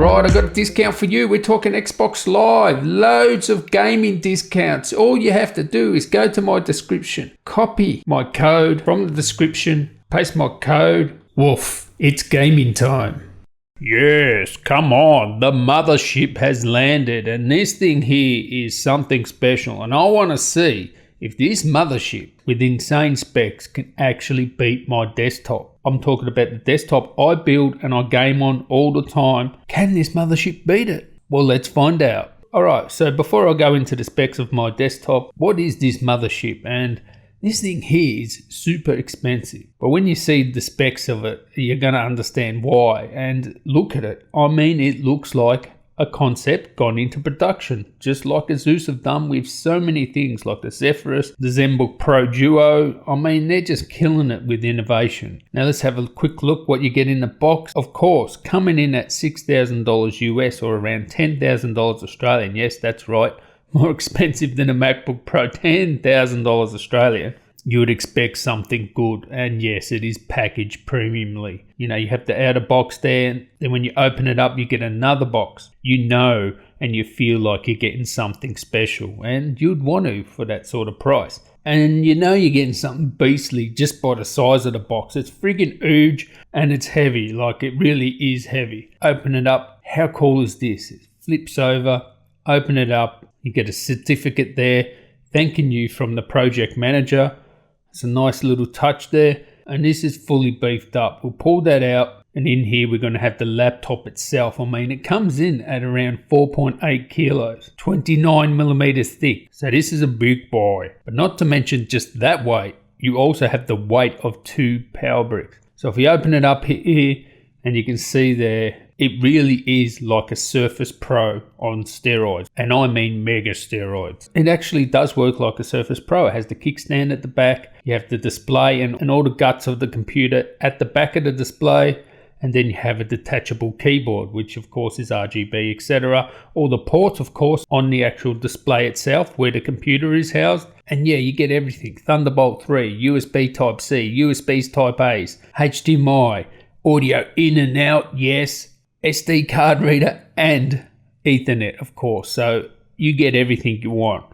Alright, I got a discount for you. We're talking Xbox Live. Loads of gaming discounts. All you have to do is go to my description, copy my code from the description, paste my code. Woof, it's gaming time. Yes, come on, the mothership has landed and this thing here is something special, and I want to see if this mothership with insane specs can actually beat my desktop. I'm talking about the desktop I build and I game on all the time. Can this mothership beat it? Well, let's find out. Alright, so before I go into the specs of my desktop, what is this mothership? And this thing here is super expensive, but when you see the specs of it, you're going to understand why. And look at it. I mean, it looks like a concept gone into production, just like ASUS have done with so many things like the Zephyrus, the ZenBook Pro Duo. I mean, they're just killing it with innovation. Now let's have a quick look what you get in the box. Of course, coming in at $6,000 US or around $10,000 Australian. Yes, that's right. More expensive than a MacBook Pro, $10,000 Australian. You would expect something good, and yes, it is packaged premiumly. You know, you have the outer box there, and then when you open it up, you get another box. You know, and you feel like you're getting something special, and you'd want to for that sort of price. And you know you're getting something beastly just by the size of the box. It's friggin' huge, and it's heavy, like it really is heavy. Open it up, how cool is this? It flips over, open it up, you get a certificate there thanking you from the project manager. It's a nice little touch there, and this is fully beefed up. We'll pull that out, and in here we're going to have the laptop itself. I mean, it comes in at around 4.8 kilos, 29 millimeters thick. So this is a big boy. But not to mention just that weight, you also have the weight of 2 power bricks. So if you open it up here, and you can see there, it really is like a Surface Pro on steroids, and I mean mega steroids. It actually does work like a Surface Pro. It has the kickstand at the back, you have the display and all the guts of the computer at the back of the display, and then you have a detachable keyboard, which of course is RGB, etc. All the ports, of course, on the actual display itself where the computer is housed. And yeah, you get everything. Thunderbolt 3, USB Type-C, USB Type-A's, HDMI, audio in and out, yes, SD card reader and Ethernet, of course. So you get everything you want.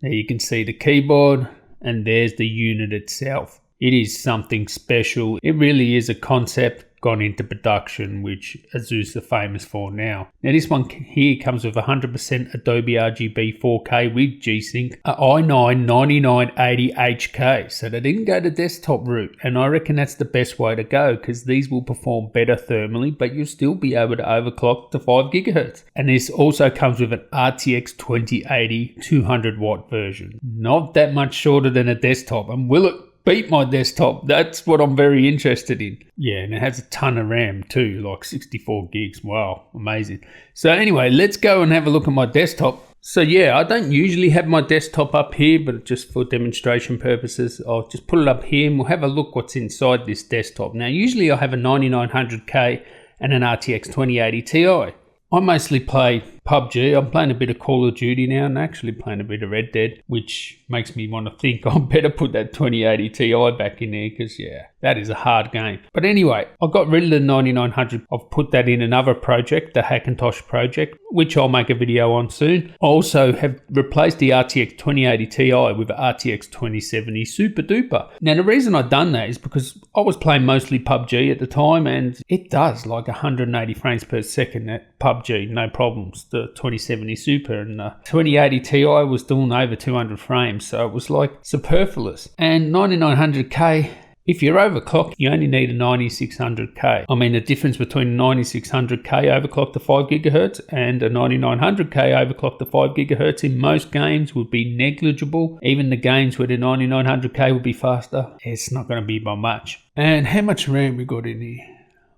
There you can see the keyboard, and there's the unit itself. It is something special. It really is a concept gone into production, which ASUS are famous for now. Now this one here comes with 100% Adobe RGB 4K with G-Sync, a i9 9980 HK. So they didn't go the desktop route, and I reckon that's the best way to go, because these will perform better thermally, but you'll still be able to overclock to 5 GHz. And this also comes with an RTX 2080 200 watt version. Not that much shorter than a desktop, and will it beat my desktop? That's what I'm very interested in. Yeah, and it has a ton of RAM too, like 64 gigs. Wow, amazing. So anyway, let's go and have a look at my desktop. So yeah, I don't usually have my desktop up here, but just for demonstration purposes, I'll just put it up here and we'll have a look what's inside this desktop. Now, usually I have a 9900K and an RTX 2080 Ti. I mostly play PUBG. I'm playing a bit of Call of Duty now, and actually playing a bit of Red Dead, which makes me want to think I better put that 2080 Ti back in there, because yeah, that is a hard game. But anyway, I got rid of the 9900. I've put that in another project, the Hackintosh project, which I'll make a video on soon. I also have replaced the RTX 2080 Ti with the RTX 2070 Super Duper. Now the reason I've done that is because I was playing mostly PUBG at the time, and it does like 180 frames per second at PUBG, no problems. The 2070 Super, and the 2080 Ti was doing over 200 frames, so it was like superfluous. And 9900K, if you're overclocked, you only need a 9600K. I mean, the difference between a 9600K overclocked to 5 GHz and a 9900K overclocked to 5 GHz in most games would be negligible. Even the games where the 9900K would be faster, it's not going to be by much. And how much RAM we got in here?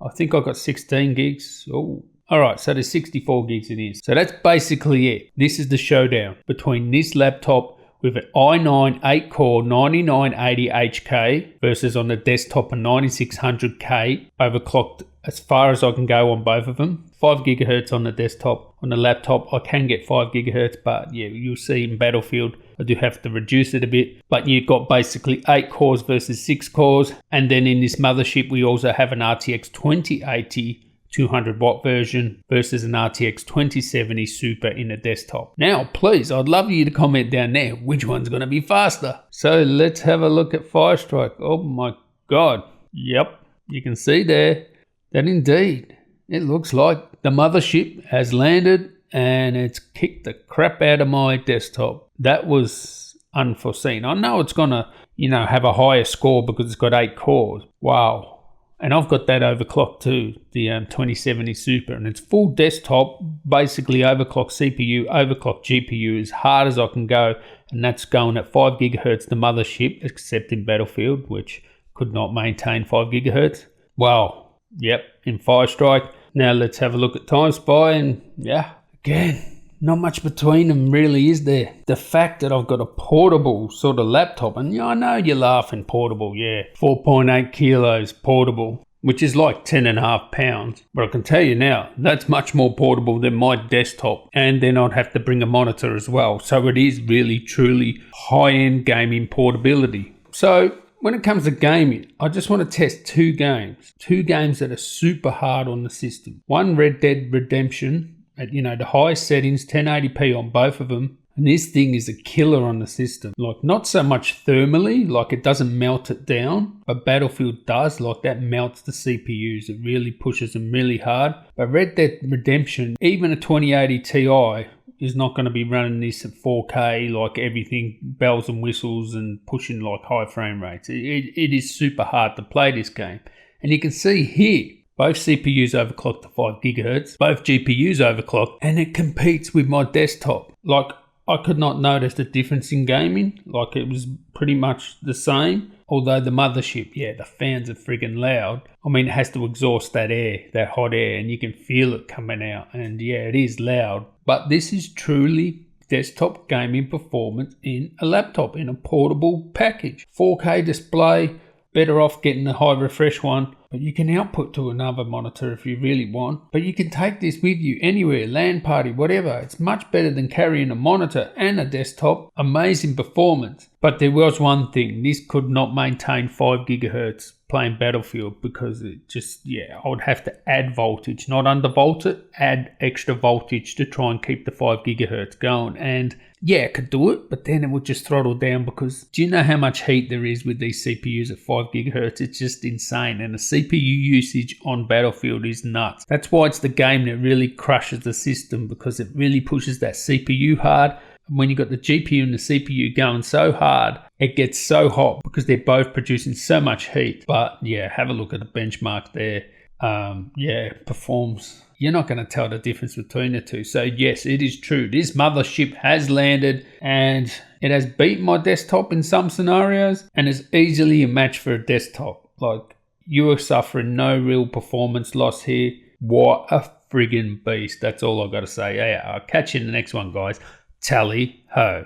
I think I got 16 gigs. Oh. Alright, so there's 64 gigs in here. So that's basically it. This is the showdown between this laptop with an i9 8-core 9980 HK versus on the desktop a 9600K overclocked as far as I can go on both of them. 5 GHz on the desktop. On the laptop I can get 5 GHz, but yeah, you'll see in Battlefield I do have to reduce it a bit. But you've got basically 8 cores versus 6 cores. And then in this mothership we also have an RTX 2080 200 watt version versus an RTX 2070 Super in a desktop. Now, please, I'd love you to comment down there which one's going to be faster. So let's have a look at Firestrike. Oh my God. Yep, you can see there that indeed it looks like the mothership has landed and it's kicked the crap out of my desktop. That was unforeseen. I know it's going to, have a higher score because it's got 8 cores. Wow. And I've got that overclocked too, the 2070 Super, and it's full desktop, basically overclocked CPU, overclocked GPU as hard as I can go, and that's going at 5 gigahertz the mothership, except in Battlefield, which could not maintain 5 gigahertz. Well, yep, in Firestrike. Now let's have a look at TimeSpy, and yeah, again, not much between them really, is there? The fact that I've got a portable sort of laptop, and I know you're laughing, portable, yeah, 4.8 kilos portable, which is like 10.5 pounds. But I can tell you now, that's much more portable than my desktop. And then I'd have to bring a monitor as well. So it is really, truly high-end gaming portability. So when it comes to gaming, I just want to test 2 games. 2 games that are super hard on the system. One, Red Dead Redemption, at the highest settings, 1080p on both of them, and this thing is a killer on the system. Like, not so much thermally, like it doesn't melt it down, but Battlefield does. Like, that melts the CPUs. It really pushes them really hard. But Red Dead Redemption, even a 2080 Ti is not going to be running this at 4K, like everything bells and whistles and pushing like high frame rates. It is super hard to play this game, and you can see here, both CPUs overclocked to 5 gigahertz, both GPUs overclocked, and it competes with my desktop. Like, I could not notice the difference in gaming. Like, it was pretty much the same. Although the mothership, yeah, the fans are friggin' loud. I mean, it has to exhaust that air, that hot air, and you can feel it coming out. And yeah, it is loud. But this is truly desktop gaming performance in a laptop, in a portable package. 4K display, better off getting a high refresh one, but you can output to another monitor if you really want. But you can take this with you anywhere, LAN party, whatever. It's much better than carrying a monitor and a desktop. Amazing performance. But there was one thing, this could not maintain 5 gigahertz playing Battlefield, because it just, yeah, I would have to add voltage, not undervolt it, add extra voltage to try and keep the 5 gigahertz going. And yeah, it could do it, but then it would just throttle down, because do you know how much heat there is with these CPUs at 5 gigahertz? It's just insane. And the CPU usage on Battlefield is nuts. That's why it's the game that really crushes the system, because it really pushes that CPU hard. And when you've got the GPU and the CPU going so hard, it gets so hot because they're both producing so much heat. But yeah, have a look at the benchmark there. Yeah, performs. You're not going to tell the difference between the two. So yes, it is true. This mothership has landed, and it has beat my desktop in some scenarios, and is easily a match for a desktop. Like, you are suffering no real performance loss here. What a friggin' beast. That's all I've got to say. Yeah, I'll catch you in the next one, guys. Tally ho.